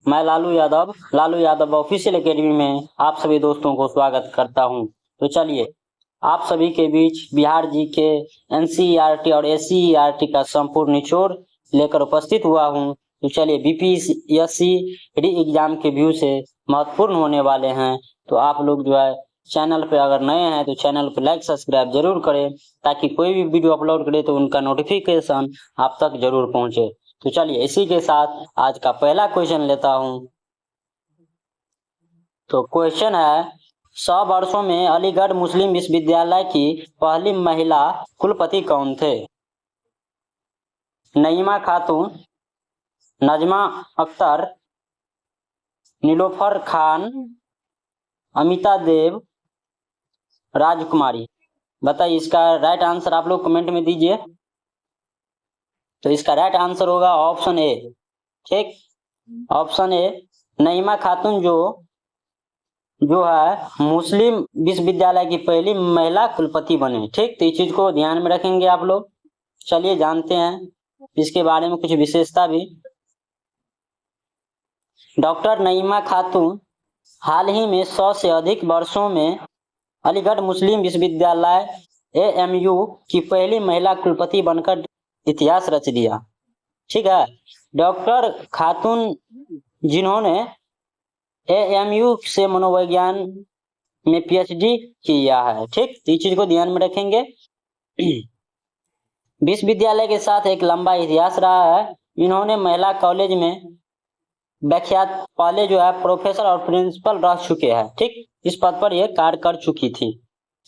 मैं Lalu Yadav official academy में आप सभी दोस्तों को स्वागत करता हूं। तो चलिए आप सभी के बीच बिहार जी के एनसीईआरटी और एससीईआरटी का संपूर्ण निचोड़ लेकर उपस्थित हुआ हूं। तो चलिए बीपीएससी री एग्जाम के व्यू से महत्वपूर्ण होने वाले हैं। तो आप लोग जो है चैनल पे अगर नए हैं तो चैनल पे लाइक सब्सक्राइब जरूर करें, ताकि कोई भी वीडियो अपलोड करे तो उनका नोटिफिकेशन आप तक जरूर पहुंचे। तो चलिए इसी के साथ आज का पहला क्वेश्चन लेता हूं। तो क्वेश्चन है, 100 वर्षों में अलीगढ़ मुस्लिम विश्वविद्यालय की पहली महिला कुलपति कौन थे? नईमा खातून, नजमा अख्तर, नीलोफर खान, अमिता देव, राजकुमारी। बताइए इसका राइट आंसर आप लोग कमेंट में दीजिए। तो इसका राइट आंसर होगा ऑप्शन ए। ठीक, ऑप्शन ए नईमा खातून जो है मुस्लिम विश्वविद्यालय की पहली महिला कुलपति बने। ठीक, तो इस चीज को ध्यान में रखेंगे आप लोग। चलिए जानते हैं इसके बारे में कुछ विशेषता भी। डॉक्टर नईमा खातून हाल ही में 100 से अधिक वर्षों में अलीगढ़ मुस्लिम विश्वविद्यालय AMU की पहली महिला कुलपति बनकर इतिहास रच दिया। ठीक है, डॉक्टर खातून जिन्होंने AMU से मनोविज्ञान में PhD किया है। ठीक, तो इस चीज को ध्यान में रखेंगे। विश्वविद्यालय के साथ एक लंबा इतिहास रहा है। इन्होंने महिला कॉलेज में व्याख्यात पहले जो है प्रोफेसर और प्रिंसिपल रह चुके हैं। ठीक, इस पद पर यह कार्य कर चुकी थी।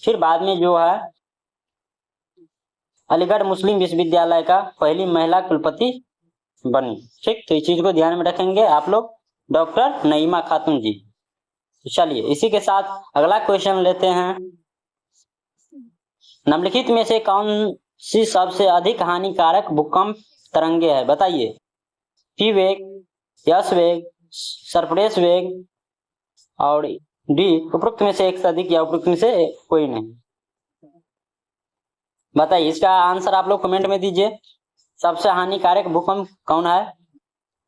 फिर बाद में जो है अलीगढ़ मुस्लिम विश्वविद्यालय का पहली महिला कुलपति बनी। ठीक, तो इस चीज को ध्यान में रखेंगे आप लोग, डॉक्टर नईमा खातून जी। तो चलिए इसी के साथ अगला क्वेश्चन लेते हैं। निम्नलिखित में से कौन सी सबसे अधिक हानिकारक भूकंप तरंगे है? बताइए। पी वेग, यस वेग, सरप्रेस वेग और डी उपरोक्त में से एक से अधिक या उपरोक्त में से कोई नहीं। बताइए इसका आंसर आप लोग कमेंट में दीजिए। सबसे हानिकारक भूकंप कौन है?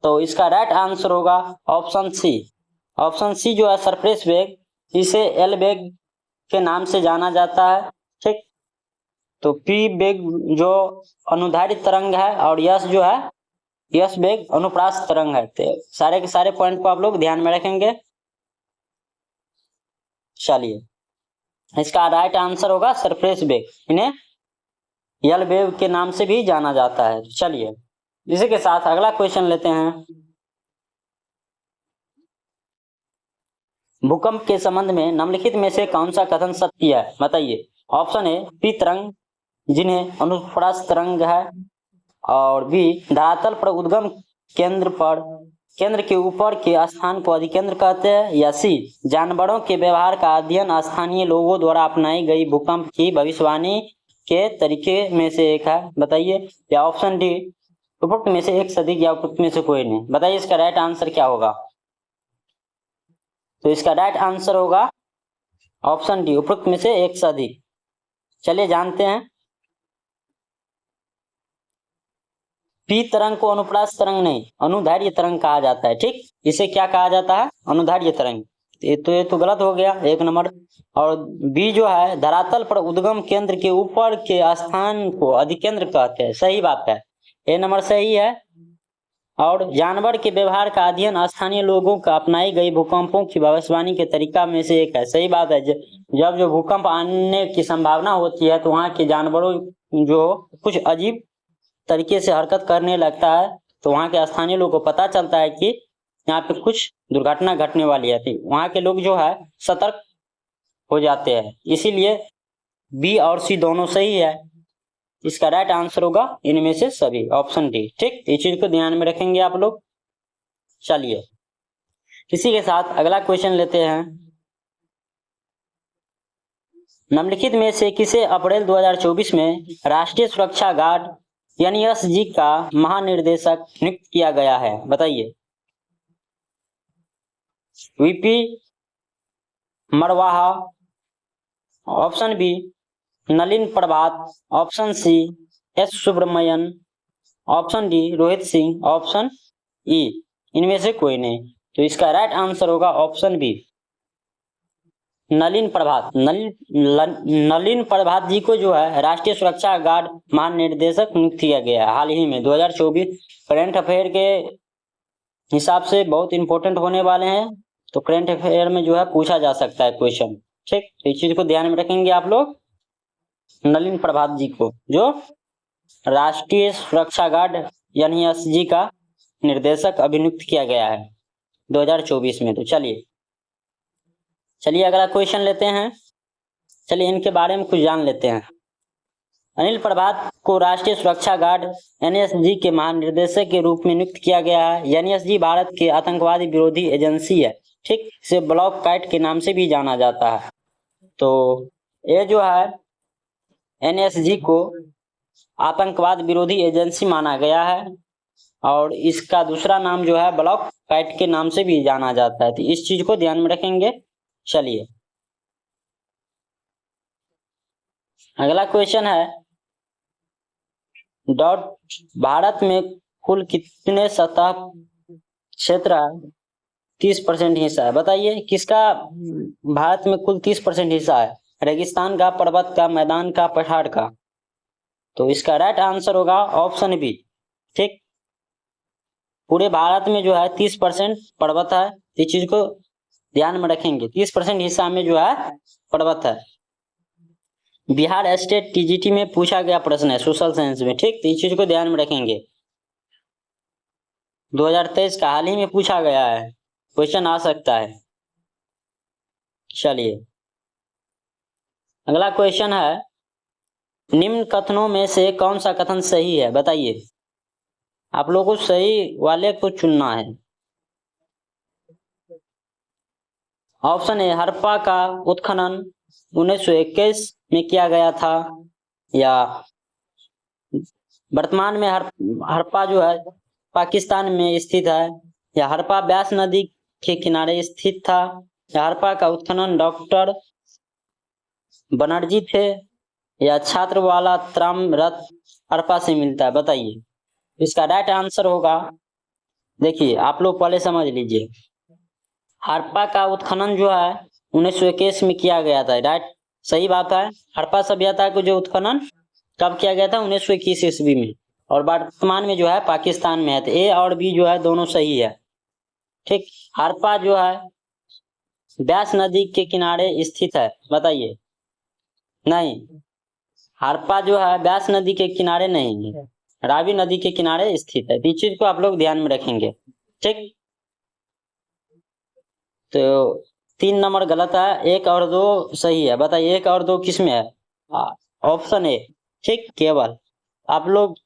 तो इसका राइट आंसर होगा ऑप्शन सी। ऑप्शन सी जो है सरप्रेस वेग, इसे एल वेग के नाम से जाना जाता है। ठीक, तो पी वेग जो अनुधारित तरंग है और यस जो है यस वेग अनुप्रास तरंग है। तो सारे के सारे पॉइंट को आप लोग ध्यान में रखेंगे। चलिए इसका राइट आंसर होगा सरप्रेस वेग, इन्हें यल वेव के नाम से भी जाना जाता है। चलिए इसी के साथ अगला क्वेश्चन लेते हैं। भूकंप के संबंध में निम्नलिखित में से कौन सा कथन सत्य है? बताइए। ऑप्शन ए पी तरंग जिन्हें अनुप्रास तरंग है, और बी धरातल पर उद्गम केंद्र के ऊपर के स्थान को अधिकेंद्र कहते हैं, या सी जानवरों के व्यवहार का अध्ययन स्थानीय लोगों द्वारा अपनाई गई भूकंप की भविष्यवाणी के तरीके में से एक है। बताइए। या ऑप्शन डी उपरोक्त में से एक से अधिक या उपरोक्त में से कोई नहीं। बताइए इसका राइट आंसर क्या होगा? तो इसका राइट आंसर होगा ऑप्शन डी उपरोक्त में से एक से अधिक। चलिए जानते हैं। पी तरंग को अनुप्रास तरंग नहीं अनुधार्य तरंग कहा जाता है। ठीक, इसे क्या कहा जाता है? अनुधार्य तरंग। ये तो गलत हो गया, एक नंबर। और बी जो है धरातल पर उद्गम केंद्र के ऊपर के स्थान को अधिकेंद्र कहते हैं। सही बात है, ए नंबर सही है। और जानवर के व्यवहार का अध्ययन स्थानीय लोगों का अपनाई गई भूकंपों की भविष्यवाणी के तरीका में से एक है। सही बात है, जब जो भूकंप आने की संभावना होती है तो वहां के जानवरों जो कुछ अजीब तरीके से हरकत करने लगता है, तो वहां के स्थानीय लोगों को पता चलता है कि यहाँ पे कुछ दुर्घटना घटने वाली है। वहां के लोग जो है सतर्क हो जाते हैं। इसीलिए बी और सी दोनों सही है। इसका राइट आंसर होगा इनमें से सभी, ऑप्शन डी। ठीक, इस चीज को ध्यान में रखेंगे आप लोग। चलिए इसी के साथ अगला क्वेश्चन लेते हैं। निम्नलिखित में से किसे अप्रैल 2024 में राष्ट्रीय सुरक्षा गार्ड NSG का महानिर्देशक नियुक्त किया गया है? बताइए। VP Marwaha, option B Nalin Prabhat, option C S Subramanian, option D Rohit Singh, option E इनमें से कोई नहीं। तो इसका राइट आंसर होगा ऑप्शन बी, नलिन प्रभात। नलिन प्रभात जी को जो है राष्ट्रीय सुरक्षा गार्ड महानिदेशक नियुक्त किया गया है हाल ही में 2024। करंट अफेयर के हिसाब से बहुत इंपॉर्टेंट होने वाले हैं, तो करंट अफेयर में जो है पूछा जा सकता है क्वेश्चन। ठीक, तो इस चीज को ध्यान में रखेंगे आप लोग। नलिन प्रभात जी को जो राष्ट्रीय सुरक्षा गार्ड यानी एसजी का निर्देशक अभिनियुक्त किया गया है 2024 में। तो चलिए अगला क्वेश्चन लेते हैं। चलिए इनके बारे में कुछ जान लेते हैं। अनिल प्रभात को राष्ट्रीय सुरक्षा गार्ड एनएसजी के महानिदेशक के रूप में नियुक्त किया गया है। एनएसजी भारत के आतंकवादी विरोधी एजेंसी है। ठीक, इसे ब्लॉक काइट के नाम से भी जाना जाता है। तो ये जो है एनएसजी को आतंकवाद विरोधी एजेंसी माना गया है और इसका दूसरा नाम जो है ब्लॉक काइट के नाम से भी जाना जाता है। तो इस चीज को ध्यान में रखेंगे। चलिए अगला क्वेश्चन है, डॉट भारत में कुल कितने सतह क्षेत्र है? 30% हिस्सा है। बताइए किसका भारत में कुल 30% हिस्सा है? रेगिस्तान का, पर्वत का, मैदान का, पठार का? तो इसका राइट आंसर होगा ऑप्शन बी। ठीक, पूरे भारत में जो है 30% पर्वत है। इस चीज को ध्यान में रखेंगे, 30% हिस्सा में जो है पर्वत है। बिहार स्टेट टीजीटी में पूछा गया प्रश्न है सोशल साइंस में। ठीक, तो इस चीज को ध्यान में रखेंगे। 2023 का हाल ही में पूछा गया है, क्वेश्चन आ सकता है। चलिए अगला क्वेश्चन है, निम्न कथनों में से कौन सा कथन सही है? बताइए, आप लोगों को सही वाले को चुनना है। ऑप्शन ए, हड़प्पा का उत्खनन 1921 में किया गया था, या वर्तमान में हड़प्पा जो है पाकिस्तान में स्थित है, या हड़प्पा ब्यास नदी के किनारे स्थित था, या हड़प्पा का उत्खनन डॉक्टर बनर्जी थे, या छात्र वाला त्रामरत हड़प्पा से मिलता है। बताइए इसका राइट आंसर होगा, देखिए आप लोग पहले समझ लीजिए, हड़प्पा का उत्खनन जो है 1921 में किया गया था। राइट, सही बात है। हड़प्पा सभ्यता को जो उत्खनन कब किया गया था? 1921 ईस्वी में, और वर्तमान में जो है पाकिस्तान में है। तो ए और बी जो है दोनों सही है। ठीक, हड़प्पा जो है ब्यास नदी के किनारे स्थित है। बताइए, नहीं, हड़प्पा जो है ब्यास नदी के किनारे नहीं है, रावी नदी के किनारे स्थित है। इस चीज को आप लोग ध्यान में रखेंगे। ठीक, तो 3 नंबर गलत है, 1 और 2 सही है। बताइए 1 और 2 किस में है? Option A. ठीक, केवल आप लोग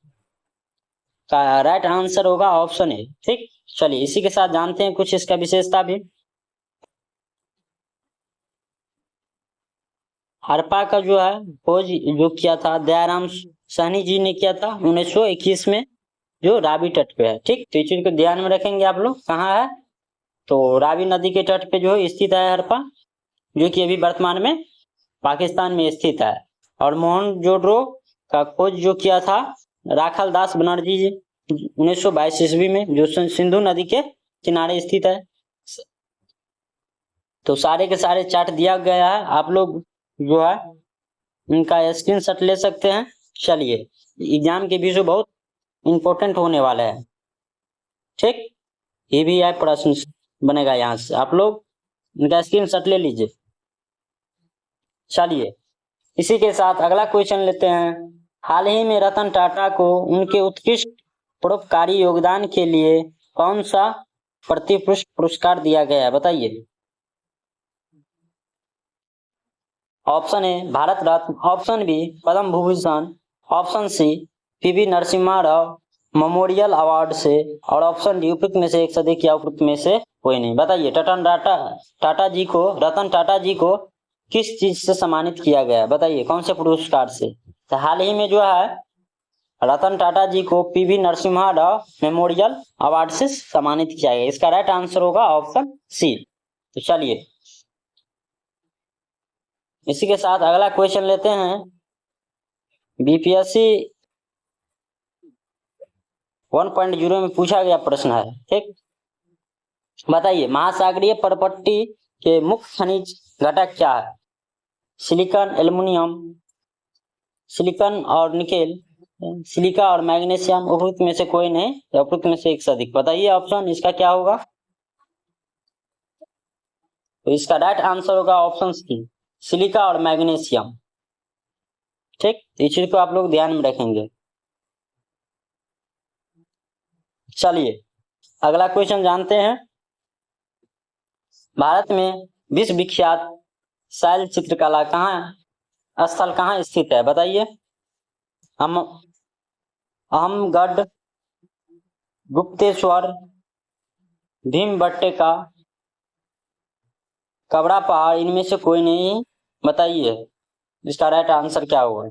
का राइट आंसर होगा ऑप्शन ए। ठीक, चलिए इसी के साथ जानते हैं कुछ इसका विशेषता भी। हड़प्पा का जो है खोज जो किया था दयाराम साहनी जी ने किया था 1921 में, जो रावी तट पे है। ठीक, तो इस चीज को ध्यान में रखेंगे आप लोग। कहाँ है? तो रावी नदी के तट पे जो स्थित है हड़प्पा, जो कि अभी वर्तमान में पाकिस्तान में स्थित है। और मोहनजोदड़ो का खोज जो किया था राखाल दास बनर्जी जी 1922 ईस्वी में, जो सिंधु नदी के किनारे स्थित है। तो सारे के सारे चार्ट दिया गया है, आप लोग जो है इनका स्क्रीनशॉट ले सकते हैं। चलिए एग्जाम के विषय बहुत इंपॉर्टेंट होने वाला है। ठीक, ये भी है प्रश्न बनेगा यहाँ से, आप लोग इनका स्क्रीनशॉट ले लीजिए। चलिए इसी के साथ अगला क्वेश्चन लेते हैं। हाल ही में रतन टाटा को उनके उत्कृष्ट परोपकारी योगदान के लिए कौन सा प्रतिष्ठित पुरस्कार दिया गया है? बताइए। Option A Bharat Ratna, option B Padma Bhushan, option C PV Narasimha Rao memorial award से, और ऑप्शन डी उपयुक्त में से एक से अधिक या उपयुक्त में से कोई नहीं। बताइए रतन टाटा जी को किस चीज से सम्मानित किया गया? बताइए कौन से पुरस्कार से? तो हाल ही में जो है रतन टाटा जी को PV Narasimha Rao memorial award से सम्मानित किया गया। इसका राइट आंसर होगा ऑप्शन सी। तो चलिए इसी के साथ अगला क्वेश्चन लेते हैं। बीपीएससी 1.0 में पूछा गया प्रश्न है। ठीक, बताइए महासागरीय परपट्टी के मुख्य खनिज घटक क्या है? सिलिकॉन, एल्युमिनियम, सिलिकॉन और निकेल, सिलिका और मैग्नीशियम, उपरोक्त में से कोई नहीं या उपरोक्त में से एक से अधिक। बताइए ऑप्शन इसका क्या होगा? तो इसका राइट आंसर होगा ऑप्शन सी, सिलिका और मैग्नीशियम। ठीक, इस चीज को आप लोग ध्यान में रखेंगे। चलिए अगला क्वेश्चन जानते हैं। भारत में विश्व विख्यात शैल चित्रकला कहाँ स्थल कहाँ स्थित है? बताइए। हम अहमगढ़, गुप्तेश्वर, भीमबट्टिका, कबड़ा पहाड़, इनमें से कोई नहीं। बताइए इसका राइट आंसर क्या होगा?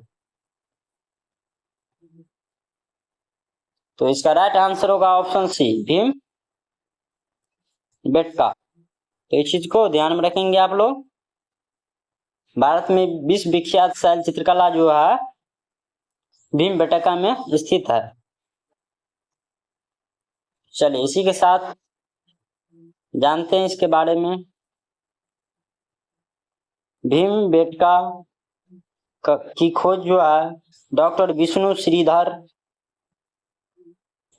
तो इसका राइट आंसर होगा ऑप्शन सी, भीम बेटका। तो इस चीज को ध्यान में रखेंगे आप लोग। भारत में विश्व विख्यात शैल चित्रकला जो है भीम बेटका में स्थित है। चलिए इसी के साथ जानते हैं इसके बारे में। भीम बेटका की खोज जो है डॉक्टर विष्णु श्रीधर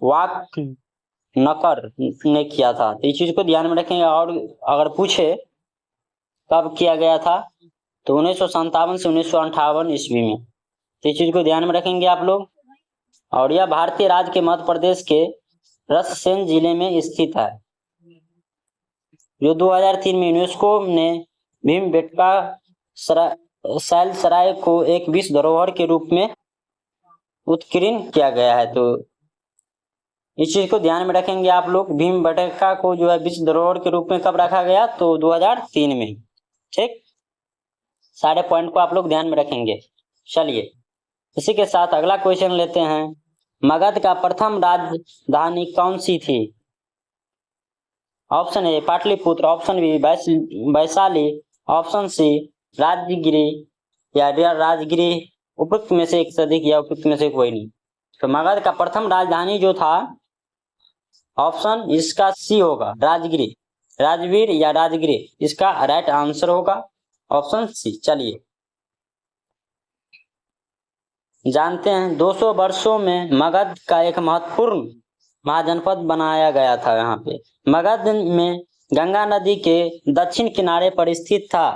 वाकनकर ने किया था। तो इस चीज को ध्यान में रखेंगे। और अगर पूछे कब किया गया था तो 1957 से 1958 ईस्वी में। तो इस चीज को ध्यान में रखेंगे आप लोग। और यह भारतीय राज्य के मध्य प्रदेश के रससेन जिले में स्थित है, जो 2003 में यूनेस्को ने भीमबेटका शैल सराय को एक विश्व धरोहर के रूप में उत्कीर्ण किया गया है। तो इस चीज को ध्यान में रखेंगे आप लोग। भीमबेटका को जो है विश्व धरोहर के रूप में कब रखा गया? तो 2003 में। ठीक, सारे पॉइंट को आप लोग ध्यान में रखेंगे। चलिए इसी के साथ अगला क्वेश्चन लेते हैं। मगध का प्रथम राजधानी कौन सी थी? Option A Pataliputra, option B Vaishali, option C Rajgiri या राजगिरी, उपयुक्त में से एक से अधिक या उपयुक्त में से कोई नहीं। तो मगध का प्रथम राजधानी जो था ऑप्शन इसका सी होगा, राजगिरी, राजवीर या राजगिरी, इसका राइट आंसर होगा ऑप्शन सी। चलिए जानते हैं 200 वर्षों में मगध का एक महत्वपूर्ण महाजनपद बनाया गया था। यहाँ पे मगध में गंगा नदी के दक्षिण किनारे पर स्थित था।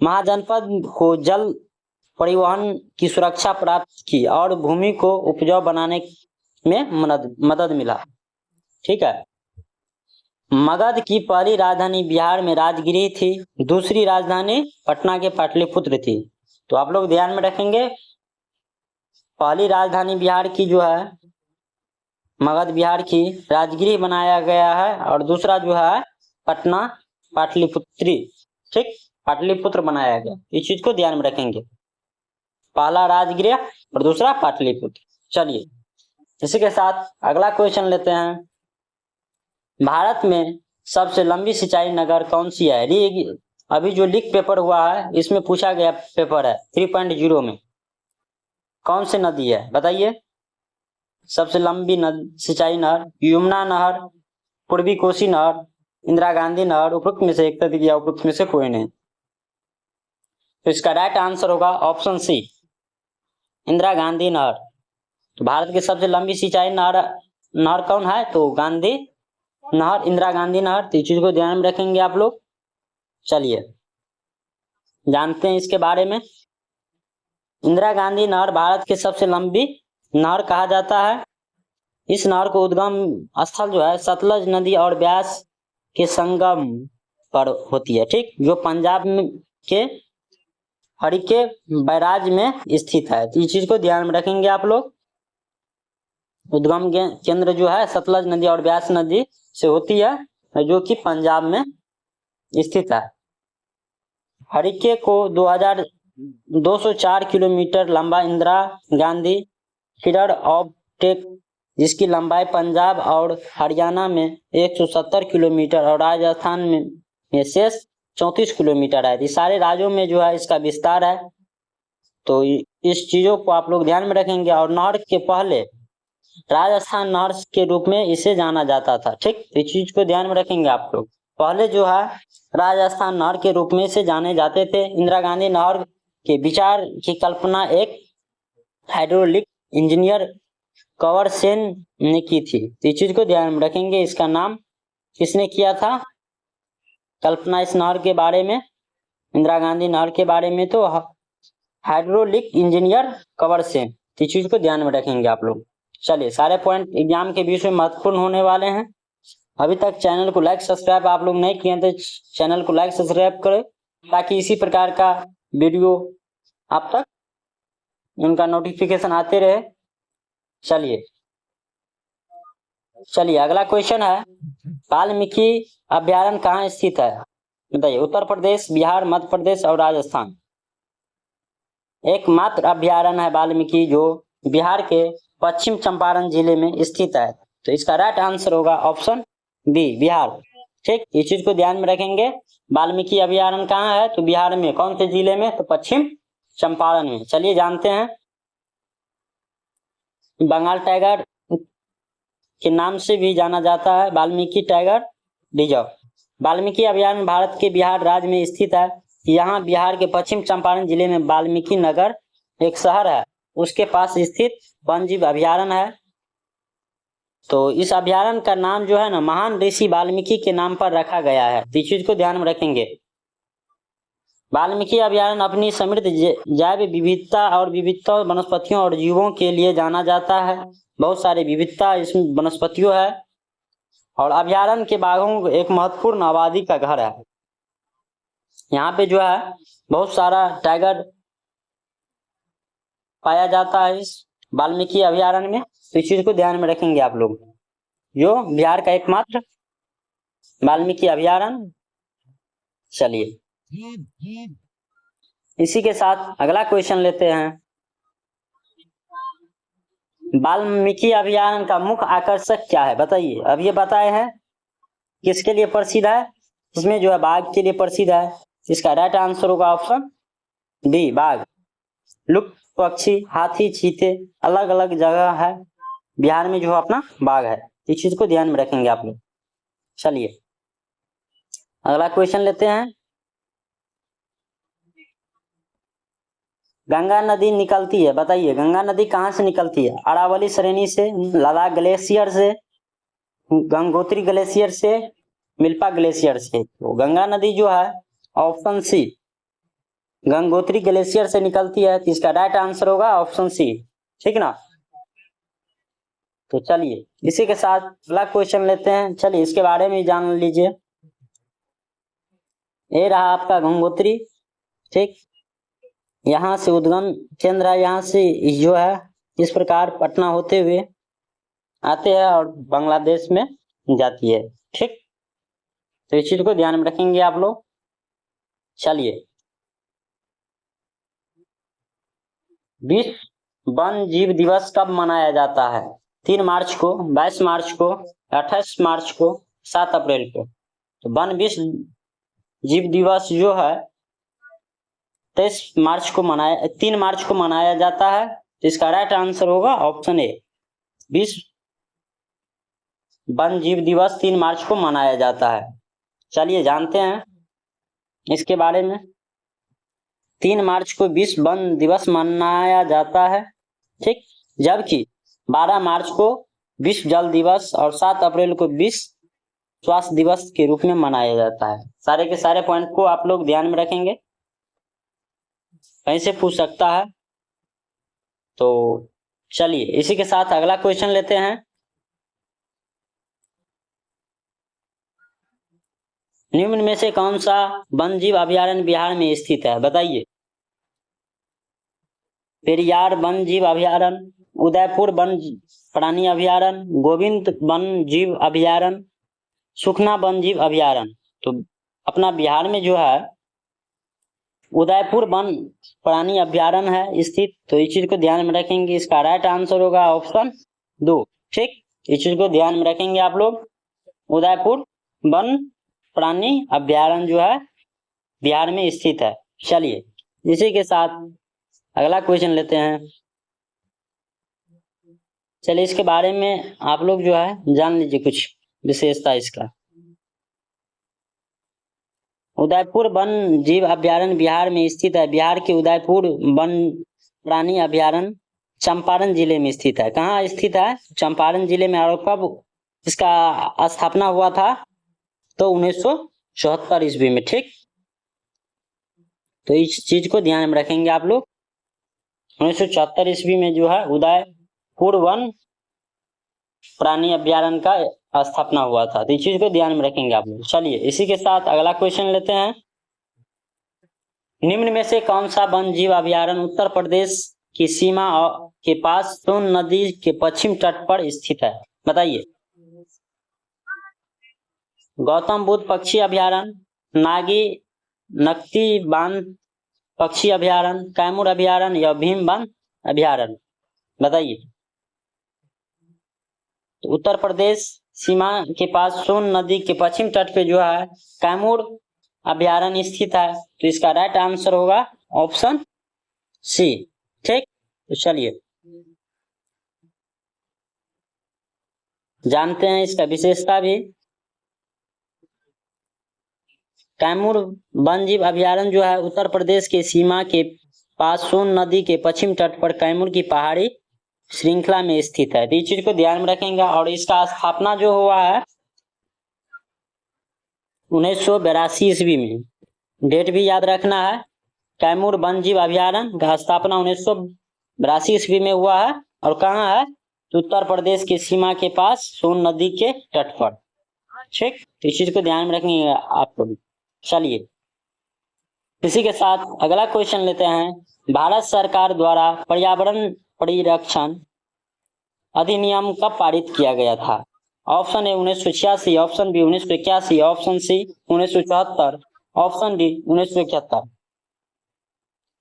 महाजनपद को जल परिवहन की सुरक्षा प्राप्त की और भूमि को उपजाऊ बनाने में मदद मिला। ठीक है, मगध की पहली राजधानी बिहार में राजगिरी थी, दूसरी राजधानी पटना के पाटलिपुत्र थी। तो आप लोग ध्यान में रखेंगे, पहली राजधानी बिहार की जो है मगध बिहार की राजगिरी बनाया गया है और दूसरा जो है पटना पाटलिपुत्री, ठीक, पाटलिपुत्र बनाया गया। इस चीज को ध्यान में रखेंगे, पहला राजगिरी और दूसरा पाटलिपुत्र। चलिए इसी के साथ अगला क्वेश्चन लेते हैं। भारत में सबसे लंबी सिंचाई नगर कौन सी है? अभी जो लीक पेपर हुआ है इसमें पूछा गया पेपर है 3.0 में, कौन सी नदी है? बताइए सबसे लंबी सिंचाई नहर, यमुना नहर, पूर्वी कोसी नहर, इंदिरा गांधी नहर, उपयुक्त में से एक तक या उपयुक्त में से कोई नहीं। तो इसका राइट आंसर होगा ऑप्शन सी, इंदिरा गांधी नहर। तो भारत की सबसे लंबी सिंचाई नहर कौन है? तो गांधी नहर, इंदिरा गांधी नहर। तो इस चीज को ध्यान में रखेंगे आप लोग। चलिए जानते हैं इसके बारे में। इंदिरा गांधी नहर भारत की सबसे लंबी नहर कहा जाता है। इस नहर को उद्गम स्थल जो है सतलज नदी और ब्यास के संगम पर होती है, ठीक, जो पंजाब के हरिके बैराज में स्थित है। तो इस चीज को ध्यान में रखेंगे आप लोग। उद्गम केंद्र जो है सतलज नदी और ब्यास नदी से होती है, जो कि पंजाब में स्थित है। हरिके को 204 किलोमीटर लंबा इंदिरा गांधी फीडर ऑप्टेक, जिसकी लंबाई पंजाब और हरियाणा में 170 किलोमीटर और राजस्थान में शेष 34 किलोमीटर है। इस सारे राज्यों में जो है इसका विस्तार है। तो इस चीजों को आप लोग ध्यान में रखेंगे। और नहर के पहले राजस्थान नहर के रूप में इसे जाना जाता था। ठीक, इस चीज को ध्यान में रखेंगे आप लोग। पहले जो है राजस्थान नहर के रूप में इसे जाने जाते थे। इंदिरा गांधी नहर के विचार की कल्पना एक हाइड्रोलिक इंजीनियर कंवर सेन ने की थी। इस चीज को ध्यान में रखेंगे। इसका नाम किसने किया था कल्पना इस नहर के बारे में, इंदिरा गांधी नहर के बारे में, तो हाइड्रोलिक इंजीनियर कंवर सेन। इस चीज को ध्यान में रखेंगे आप लोग। चलिए, सारे पॉइंट एग्जाम के बीच में महत्वपूर्ण होने वाले हैं। अभी तक चैनल को लाइक सब्सक्राइब आप लोग नहीं किए तो चैनल को लाइक सब्सक्राइब करें, ताकि इसी प्रकार का वीडियो आप तक उनका नोटिफिकेशन आते रहे। चलिए अगला क्वेश्चन है, वाल्मीकि अभ्यारण्य कहाँ स्थित है? बताइए। उत्तर प्रदेश, बिहार, मध्य प्रदेश और राजस्थान। एकमात्र अभ्यारण्य है वाल्मीकि जो बिहार के पश्चिम चंपारण जिले में स्थित है। तो इसका राइट आंसर होगा ऑप्शन बी, बिहार। ठीक, इस चीज को ध्यान में रखेंगे। वाल्मीकि अभ्यारण्य कहाँ है? तो बिहार में। कौन से जिले में? तो पश्चिम चंपारण में। चलिए जानते हैं। बंगाल टाइगर के नाम से भी जाना जाता है वाल्मीकि टाइगर रिजर्व। वाल्मीकि अभ्यारण्य भारत के बिहार राज्य में स्थित है। यहाँ बिहार के पश्चिम चंपारण जिले में वाल्मीकि नगर एक शहर है, उसके पास स्थित वन्यजीव अभ्यारण्य है। तो इस अभ्यारण्य का नाम जो है ना, महान ऋषि वाल्मीकि के नाम पर रखा गया है। इस चीज को ध्यान में रखेंगे। वाल्मीकि अभ्यारण्य अपनी समृद्ध जैव विविधता और विविधता वनस्पतियों और जीवों के लिए जाना जाता है। बहुत सारी विविधता इसमें वनस्पतियों है। और अभ्यारण्य के बाघों एक महत्वपूर्ण आबादी का घर है। यहाँ पे जो है बहुत सारा टाइगर पाया जाता है इस वाल्मीकि अभ्यारण्य में। तो इस चीज को ध्यान में रखेंगे आप लोग। जो बिहार का एकमात्र वाल्मीकि अभ्यारण्य। चलिए इसी के साथ अगला क्वेश्चन लेते हैं। वाल्मीकि अभ्यारण्य का मुख्य आकर्षक क्या है? बताइए। अब ये बताए हैं किसके लिए प्रसिद्ध है? इसमें जो है बाघ के लिए प्रसिद्ध है। इसका राइट आंसर होगा ऑप्शन बी, बाघ। लुप्त पक्षी, हाथी, चीते अलग अलग जगह है बिहार में जो अपना बाघ है। इस चीज को ध्यान में रखेंगे आप लोग। चलिए अगला क्वेश्चन लेते हैं। गंगा नदी निकलती है, बताइए गंगा नदी कहाँ से निकलती है? अरावली श्रेणी से, लद्दाख ग्लेशियर से, गंगोत्री ग्लेशियर से, मिल्पा ग्लेशियर से। तो गंगा नदी जो है ऑप्शन सी, गंगोत्री ग्लेशियर से निकलती है। तो इसका राइट आंसर होगा ऑप्शन सी। ठीक ना? तो चलिए इसी के साथ अगला क्वेश्चन लेते हैं। चलिए इसके बारे में जान लीजिए। ये रहा आपका गंगोत्री। ठीक, यहाँ से उद्गम केंद्र है। यहाँ से जो है इस प्रकार पटना होते हुए आते हैं और बांग्लादेश में जाती है। ठीक, तो इस चीज को ध्यान में रखेंगे आप लोग। चलिए, विश्व वन जीव दिवस कब मनाया जाता है? 3 मार्च को, 22 मार्च को, 28 मार्च को, 7 अप्रैल को। तो वन विश्व जीव दिवस जो है 3 मार्च को मनाया जाता है। तो इसका राइट आंसर होगा ऑप्शन ए, विश्व वन जीव दिवस 3 मार्च को मनाया जाता है। चलिए जानते हैं इसके बारे में। 3 मार्च को विश्व वन दिवस मनाया जाता है। ठीक, जबकि 12 मार्च को विश्व जल दिवस और 7 अप्रैल को विश्व स्वास्थ्य दिवस के रूप में मनाया जाता है। सारे के सारे पॉइंट को आप लोग ध्यान में रखेंगे, कहीं से पूछ सकता है। तो चलिए इसी के साथ अगला क्वेश्चन लेते हैं। निम्न में से कौन सा वन जीव अभ्यारण्य बिहार में स्थित है? बताइए। पेरियार वन जीव अभ्यारण्य, उदयपुर वन प्राणी अभ्यारण्य, गोविंद वन जीव अभ्यारण्य, सुखना वन जीव अभ्यारण्य। तो अपना बिहार में जो है उदयपुर वन प्राणी अभ्यारण्य है स्थित। तो इस चीज को ध्यान में रखेंगे। इसका राइट आंसर होगा ऑप्शन 2। ठीक, इस चीज को ध्यान में रखेंगे आप लोग। उदयपुर वन प्राणी अभ्यारण्य जो है बिहार में स्थित है। चलिए इसी के साथ अगला क्वेश्चन लेते हैं। चलिए इसके बारे में आप लोग जो है जान लीजिए कुछ विशेषता इसका। उदयपुर वन जीव अभ्यारण्य बिहार में स्थित है। बिहार के उदयपुर वन प्राणी अभ्यारण्य चंपारण जिले में स्थित है। कहाँ स्थित है? चंपारण जिले में। और कब इसका स्थापना हुआ था? तो 1974 ईस्वी में। ठीक, तो इस चीज को ध्यान में रखेंगे आप लोग। 1974 ईस्वी में जो है उदयपुर वन प्राणी अभ्यारण्य का स्थापना हुआ था। तो इस चीज को ध्यान में रखेंगे आप लोग। चलिए इसी के साथ अगला क्वेश्चन लेते हैं। निम्न में से कौन सा वन जीव अभ्यारण्य उत्तर प्रदेश की सीमा के पास सोन नदी के पश्चिम तट पर स्थित है? बताइए। गौतम बुद्ध पक्षी अभ्यारण्य, नागी नकटी बांध पक्षी अभ्यारण्य, कैमूर अभ्यारण्य या भीम बांध अभ्यारण्य? बताइए। तो उत्तर प्रदेश सीमा के पास सोन नदी के पश्चिम तट पे जो है कैमूर अभ्यारण्य स्थित है। तो इसका राइट आंसर होगा ऑप्शन सी। ठीक, तो चलिए जानते हैं इसका विशेषता भी। कैमूर वन जीव अभ्यारण्य जो है उत्तर प्रदेश के सीमा के पास सोन नदी के पश्चिम तट पर कैमूर की पहाड़ी श्रृंखला में स्थित है। तो इस चीज को ध्यान में रखेंगे। और इसका स्थापना जो हुआ है 1982 ईस्वी में। डेट भी याद रखना है। कैमूर वन जीव अभ्यारण्य का स्थापना 1982 ईस्वी में हुआ है। और कहाँ है? तो उत्तर प्रदेश की सीमा के पास सोन नदी के तट पर। ठीक, तो इस चीज को ध्यान में रखेंगे आप लोग। चलिए इसी के साथ अगला क्वेश्चन लेते हैं। भारत सरकार द्वारा पर्यावरण परिरक्षण अधिनियम कब पारित किया गया था? Option A 1986, option B 1981, option C 1974, option D 1971।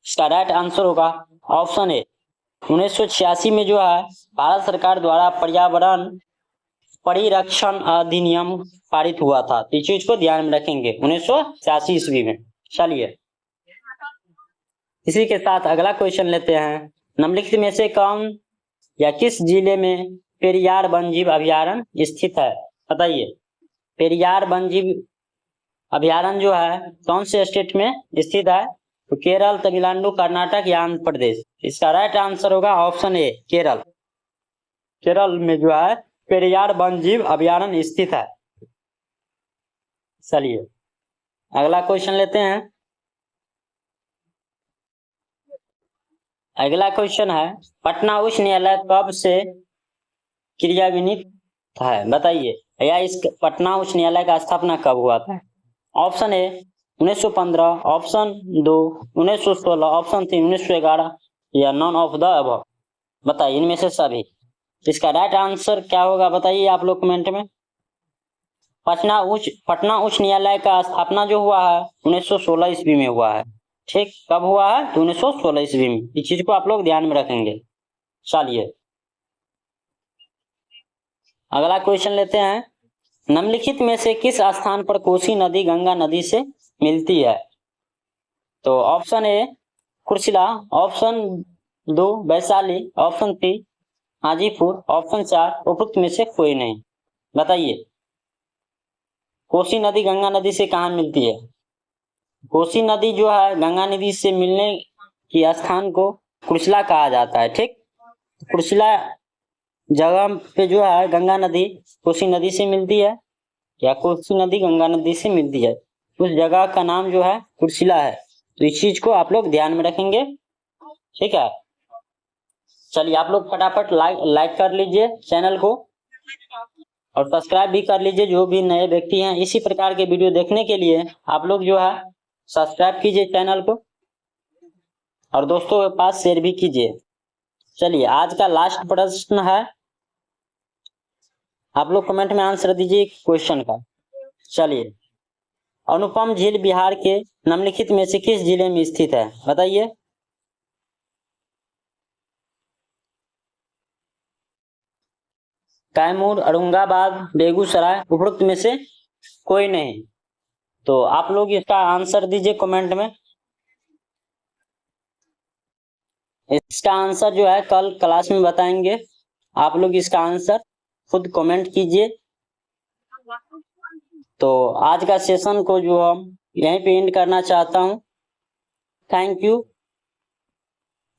इसका राइट आंसर होगा ऑप्शन ए 1986 में जो है भारत सरकार द्वारा पर्यावरण परिरक्षण अधिनियम पारित हुआ था। इस चीज को ध्यान में रखेंगे 1986 ईस्वी में। चलिए इसी के साथ अगला क्वेश्चन लेते हैं। निम्नलिखित में से कौन या किस जिले में पेरियार वन जीव अभ्यारण्य स्थित है? बताइए। पेरियार वन जीव अभ्यारण्य जो है कौन से स्टेट में स्थित है? तो केरल, तमिलनाडु, कर्नाटक या आंध्र प्रदेश? इसका राइट आंसर होगा ऑप्शन ए केरल। केरल में जो है पेरियार वन जीव अभ्यारण्य स्थित है। चलिए अगला क्वेश्चन लेते हैं। अगला क्वेश्चन है पटना उच्च न्यायालय कब से क्रियान्वित है? बताइए। या इस पटना उच्च न्यायालय का स्थापना कब हुआ था? ऑप्शन ए 1915, ऑप्शन 2 1916, ऑप्शन 3 1911 या नॉन ऑफ द अबव? बताइए इनमें से सभी। इसका राइट आंसर क्या होगा बताइए आप लोग कमेंट में। पटना उच्च न्यायालय का स्थापना जो हुआ है 1916 ईस्वी में हुआ है। ठीक, कब हुआ है? तो 1916 ईस्वी में। इस चीज को आप लोग ध्यान में रखेंगे। चलिए अगला क्वेश्चन लेते हैं। निम्नलिखित में से किस स्थान पर कोसी नदी गंगा नदी से मिलती है? तो option A Kursela, option 2 Vaishali, option 3 Hajipur, option 4 उपरोक्त में से कोई नहीं। बताइए कोसी नदी गंगा नदी से कहाँ मिलती है? कोसी नदी जो है गंगा नदी से मिलने की स्थान को कुर्सिला कहा जाता है। ठीक, कुर्सिला जगह पे जो है गंगा नदी कोसी नदी से मिलती है या कोसी नदी गंगा नदी से मिलती है। उस जगह का नाम जो है कुर्सिला है। तो इस चीज को आप लोग ध्यान में रखेंगे। ठीक है, चलिए आप लोग फटाफट लाइक कर लीजिए चैनल को और सब्सक्राइब भी कर लीजिए। जो भी नए व्यक्ति हैं इसी प्रकार के वीडियो देखने के लिए आप लोग जो है सब्सक्राइब कीजिए चैनल को और दोस्तों के पास शेयर भी कीजिए। चलिए आज का लास्ट प्रश्न है, आप लोग कमेंट में आंसर दीजिए क्वेश्चन का। चलिए अनुपम झील बिहार के निम्नलिखित में से किस जिले में स्थित है? बताइए। कैमूर, औरंगाबाद, बेगूसराय, उपरोक्त में से कोई नहीं। तो आप लोग इसका आंसर दीजिए कमेंट में। इसका आंसर जो है कल क्लास में बताएंगे। आप लोग इसका आंसर खुद कमेंट कीजिए। तो आज का सेशन को जो हम यहीं पे एंड करना चाहता हूँ। Thank you,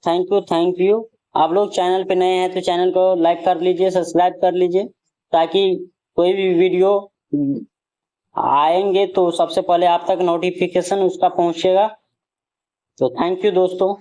thank you, thank you. आप लोग चैनल पे नए हैं तो चैनल को लाइक कर लीजिए, सब्सक्राइब कर लीजिए, ताकि कोई भी वीडियो आएंगे तो सबसे पहले आप तक नोटिफिकेशन उसका पहुंचेगा। तो थैंक यू दोस्तों।